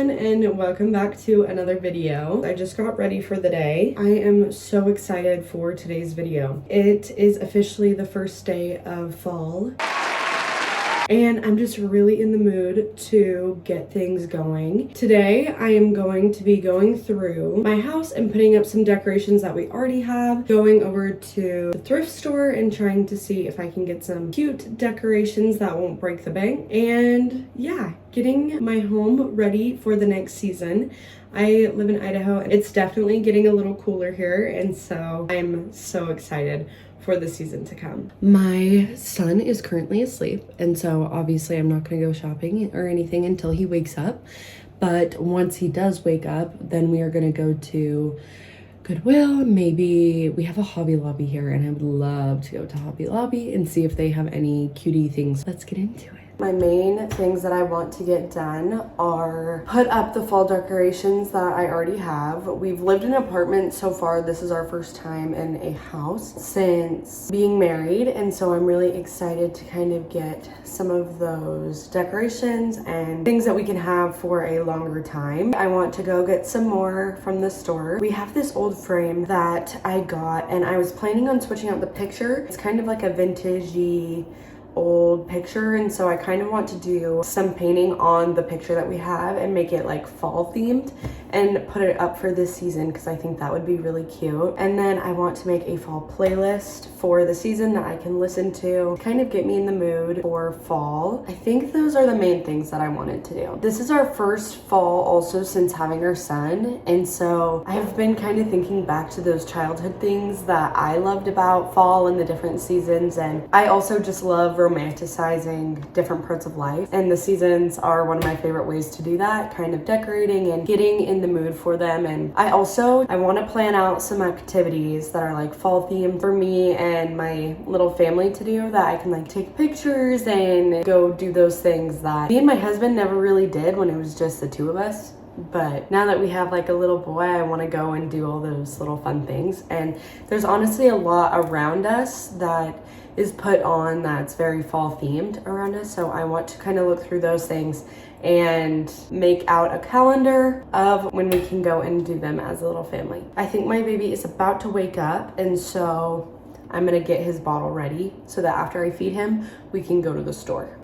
everyone, and welcome back to another video. I just got ready for the day. I am so excited for today's video. It is officially the first day of fall, and I'm just really in the mood to get things going. Today, I am going to be going through my house and putting up some decorations that we already have, going over to the thrift store and trying to see if I can get some cute decorations that won't break the bank. And yeah, getting my home ready for the next season. I live in Idaho, and it's definitely getting a little cooler here, and so I'm so excited for the season to come. My son is currently asleep, and so obviously I'm not gonna go shopping or anything until he wakes up. But once he does wake up, then we are gonna go to Goodwill. Maybe we have a Hobby Lobby here, and I would love to go to Hobby Lobby and see if they have any cutie things. Let's get into it. My main things that I want to get done are put up the fall decorations that I already have. We've lived in an apartment so far. This is our first time in a house since being married, and so I'm really excited to kind of get some of those decorations and things that we can have for a longer time. I want to go get some more from the store. We have this old frame that I got, and I was planning on switching out the picture. It's kind of like a vintagey old picture, and so I kind of want to do some painting on the picture that we have and make it like fall themed and put it up for this season, because I think that would be really cute. And then I want to make a fall playlist for the season that I can listen to, kind of get me in the mood for fall. I think those are the main things that I wanted to do. This is our first fall also since having our son, and so I've been kind of thinking back to those childhood things that I loved about fall and the different seasons, and I also just love romanticizing different parts of life, and the seasons are one of my favorite ways to do that, kind of decorating and getting in the mood for them. And I want to plan out some activities that are like fall themed for me and my little family to do, that I can like take pictures and go do those things that me and my husband never really did when it was just the two of us. But now that we have like a little boy, I want to go and do all those little fun things. And there's honestly a lot around us that is put on that's very fall themed around us, so I want to kind of look through those things and make out a calendar of when we can go and do them as a little family. I think my baby is about to wake up, and so I'm gonna get his bottle ready so that after I feed him, we can go to the store.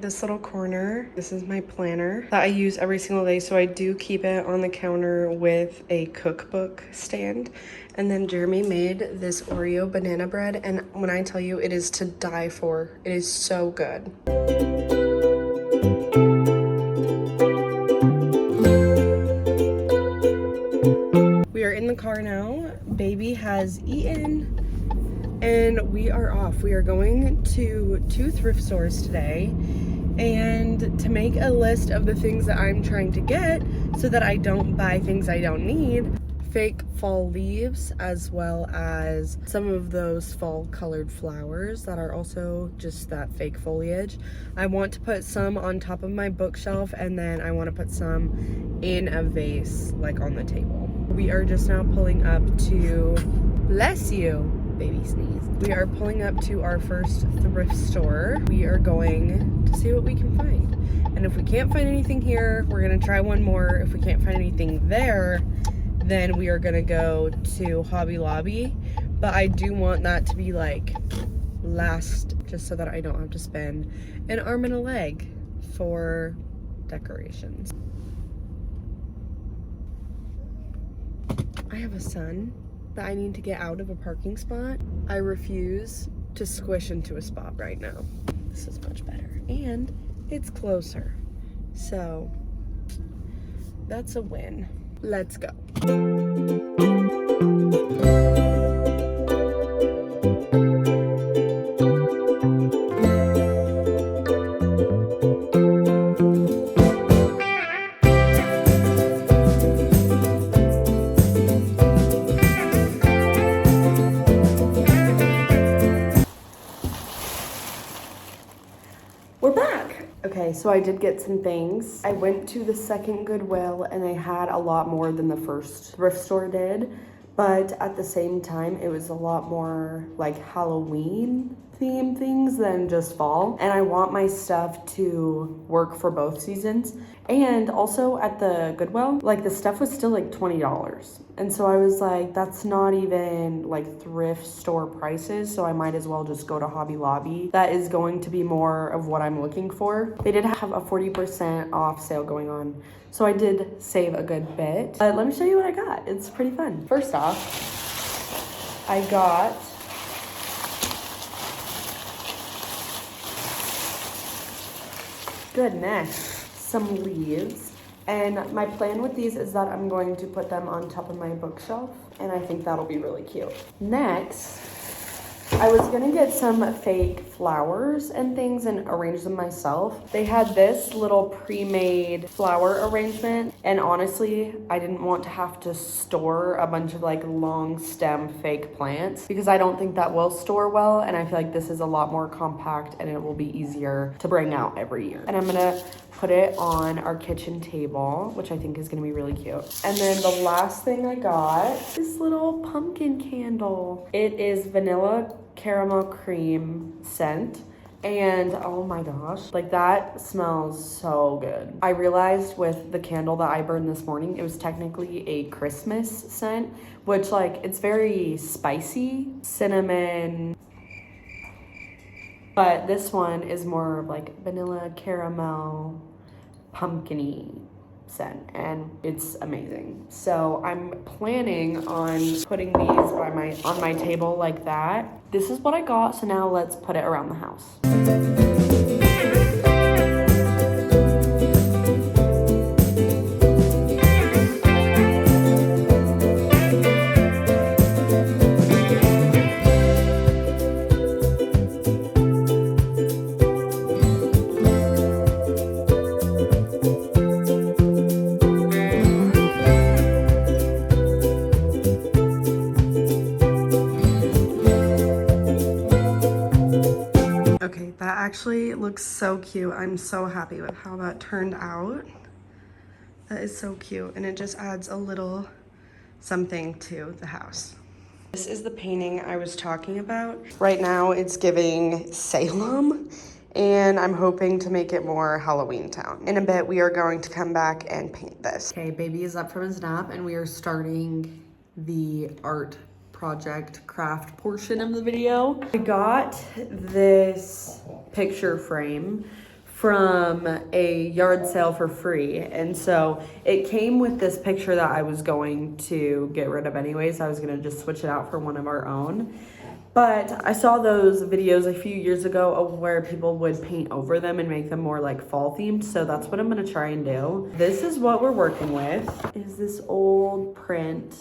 This little corner, this is my planner that I use every single day, so I do keep it on the counter with a cookbook stand. And then Jeremy made this Oreo banana bread, and when I tell you, it is to die for. It is so good. We are in the car now. Baby has eaten, and we are off. We are going to 2 thrift stores today, and to make a list of the things that I'm trying to get so that I don't buy things I don't need. Fake fall leaves, as well as some of those fall colored flowers that are also just that fake foliage. I want to put some on top of my bookshelf, and then I want to put some in a vase, like on the table. We are just now pulling up to, bless you, baby sneeze. We are pulling up to our first thrift store. We are going to see what we can find. And if we can't find anything here, we're gonna try one more. If we can't find anything there, then we are gonna go to Hobby Lobby. But I do want that to be like last, just so that I don't have to spend an arm and a leg for decorations. I have a son that I need to get out of a parking spot. I refuse to squish into a spot right now. This is much better, and it's closer, so that's a win. Let's go. We're back. Okay, so I did get some things. I went to the second Goodwill, and they had a lot more than the first thrift store did. but at the same time, it was a lot more like Halloween theme things than just fall. And I want my stuff to work for both seasons. And also at the Goodwill, like the stuff was still like $20. And so I was like, that's not even like thrift store prices. So I might as well just go to Hobby Lobby. That is going to be more of what I'm looking for. They did have a 40% off sale going on. So I did save a good bit. But let me show you what I got. It's pretty fun. First off, I got some leaves. And my plan with these is that I'm going to put them on top of my bookshelf, and I think that'll be really cute. Next, I was gonna get some fake flowers and things and arrange them myself. They had this little pre-made flower arrangement, and honestly, I didn't want to have to store a bunch of like long stem fake plants because I don't think that will store well, and I feel like this is a lot more compact and it will be easier to bring out every year. And I'm gonna put it on our kitchen table, which I think is gonna be really cute. And then the last thing I got, this little pumpkin candle. It is vanilla caramel cream scent. And oh my gosh, like that smells so good. I realized with the candle that I burned this morning, it was technically a Christmas scent, which like it's very spicy, cinnamon. But this one is more of like vanilla, caramel, pumpkin-y scent, and it's amazing. So I'm planning on putting these on my table like that. This is what I got, so now let's put it around the house. Okay, that actually looks so cute. I'm so happy with how that turned out. That is so cute, and it just adds a little something to the house. This is the painting I was talking about. Right now it's giving Salem, and I'm hoping to make it more Halloween Town. In a bit, we are going to come back and paint this. Okay, baby is up from his nap, and we are starting the art project craft portion of the video. I got this picture frame from a yard sale for free, and so it came with this picture that I was going to get rid of anyways. I was gonna just switch it out for one of our own, but I saw those videos a few years ago of where people would paint over them and make them more like fall themed, so that's what I'm gonna try and do. This is what we're working with, is this old print.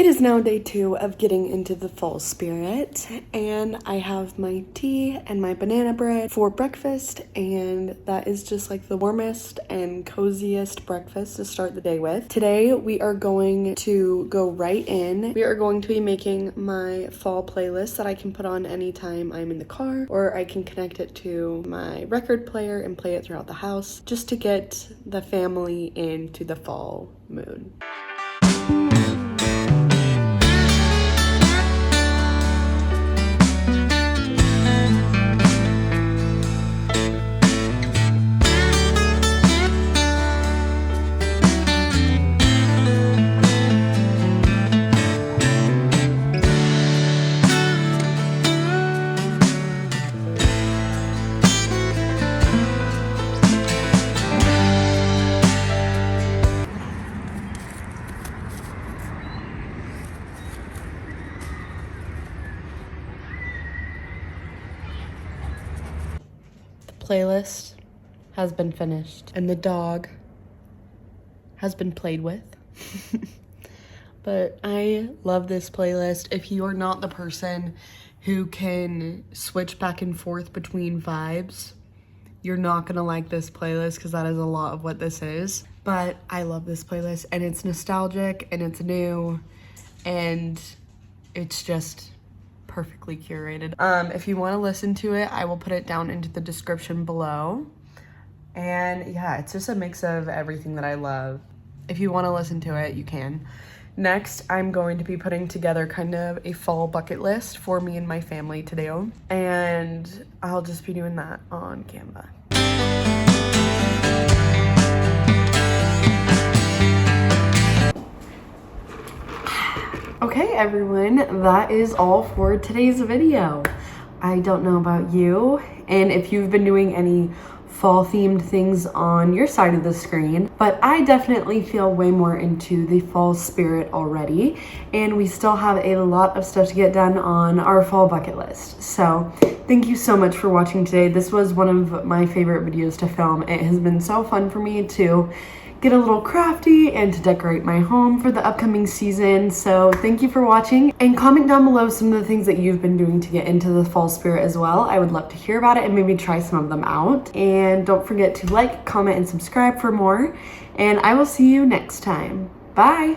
It is now day 2 of getting into the fall spirit, and I have my tea and my banana bread for breakfast, and that is just like the warmest and coziest breakfast to start the day with. Today we are going to go right in. We are going to be making my fall playlist that I can put on anytime I'm in the car, or I can connect it to my record player and play it throughout the house, just to get the family into the fall mood. Playlist has been finished and the dog has been played with. But I love this playlist. If you are not the person who can switch back and forth between vibes, you're not gonna like this playlist, because that is a lot of what this is. But I love this playlist, and it's nostalgic and it's new and it's just perfectly curated. If you want to listen to it, I will put it down into the description below. And yeah, it's just a mix of everything that I love. If you want to listen to it, you can. Next, I'm going to be putting together kind of a fall bucket list for me and my family to do, and I'll just be doing that on Canva. Okay, everyone, that is all for today's video. I don't know about you, and if you've been doing any fall themed things on your side of the screen, but I definitely feel way more into the fall spirit already, and we still have a lot of stuff to get done on our fall bucket list. So thank you so much for watching today. This was one of my favorite videos to film. It has been so fun for me to get a little crafty and to decorate my home for the upcoming season. So thank you for watching, and comment down below some of the things that you've been doing to get into the fall spirit as well. I would love to hear about it and maybe try some of them out. And don't forget to like, comment, and subscribe for more, and I will see you next time. Bye.